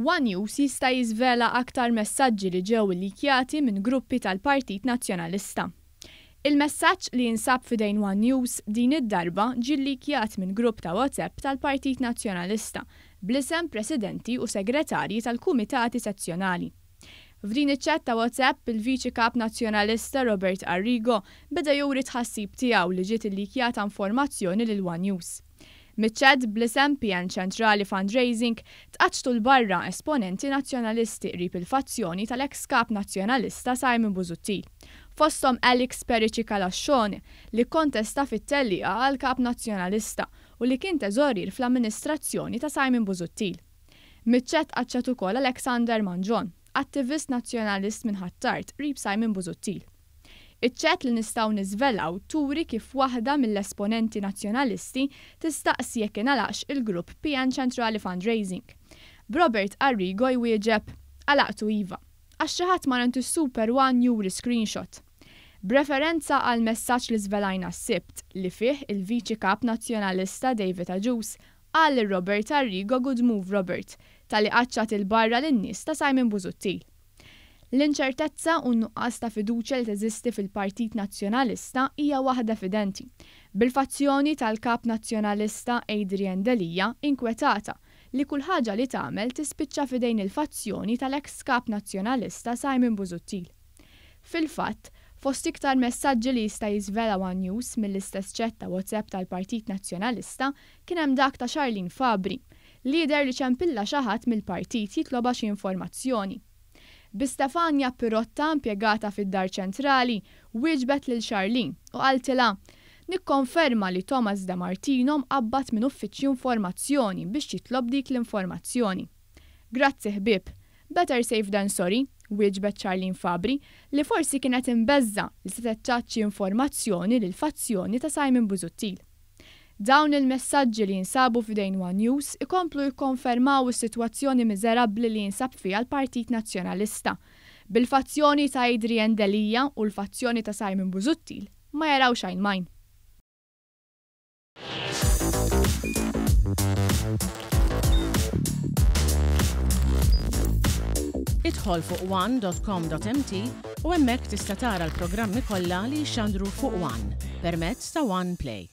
One News jista' jiżvela aktar messaġġi li ġew illikjati minn gruppi tal-Partit Nazzjonalista. Il-messaġġ li jinsab f'idejn One News din id-darba ġie illikjat minn grupp ta' WhatsApp tal-Partit Nazzjonalista bl-isem presidenti u segretarji tal-kumitati sezzjonali. F'din iċ-ċett ta' WhatsApp il-viċi kap Nazzjonalista Robert Arrigo beda juri t-tħassib tiegħu li ġiet illikjata informazzjoni lil One News. Miċ-ċett bl-isem PN ċentrali fundraising tqaċtu l-barra esponenti nazzjonalisti qrib il-fazzjoni tal-eks kap nazzjonalista Simon Busuttil. Fosthom Alex Perici Kalascione li kontesta fit-tellieqa għal kap nazzjonalista u li kien teżorir fl-amministrazzjoni ta' Simon Busuttil. Miċ-ċett qaċċet ukoll Alexander Manġon, attivist nazzjonalist minn Ħattart qrib Simon Busuttil. Iċ-ċett li nistgħu niżvelaw turi kif waħda mill-esponenti nazzjonalisti tistaqsi jekk ingħalaqx il-grupp PN ċentrali fundraising. Robert Arrigo jwieġeb għalaqtu iva, għax xi ħadd ma rentu super One juri screenshot. B'referenza għal messaġġ li żvelajna s-sibt li fih il-viċi kap nazzjonalista David Aġus qal lil Robert Arrigo good move Robert talli qaċċat il-barra lin-nies ta' Simon Busuttil. L-inċertezza u n-nuqqas ta' fiduċja li teżisti fil-Partit Nazzjonalista hija waħda evidenti. Bil-fazzjoni tal-kap nazzjonalista Adrian Delija inkwetata li kull ħaġa li tagħmel tispiċċa f'idejn il-fazzjoni tal-eks kap nazzjonalista Simon Busuttil. Fil-fatt, fost iktar messaġġi li jista' jiżvela One News mill-istess ċett ta' WhatsApp tal-Partit Nazzjonalista kien hemm dak ta' Charlene Fabri, lider li ċempilla xi ħadd mill-partit jitloba xi informazzjoni. Bi Stefania Pirotta impjegata fid-Dar Ċentrali wieġbet lil Charlene u qaltilha nikkonferma li Thomas De Martino mqabbad minn uffiċċju informazzjoni biex jitlob dik l-informazzjoni. Grazzi ħbieb, better safe than sorry, wieġbet Charlene Fabri li forsi kienet imbeżża li se teċċaċċi informazzjoni lil fazzjoni ta' Simon Busuttil. Dawn il-messaġġi li jinsabu f'idejn One News ikomplu jikkonfermaw is-sitwazzjoni miżerabbli li jinsab fiha l-Partit Nazzjonalista. Bil-fazzjoni ta' Adrian Delija u l-fazzjoni ta' Simon Busuttil ma jaraw xejn majn. Idħol fuq one.com.mt u hemmhekk tista' tara l-programmi kollha li jxandru fuq One permezz ta' One Play.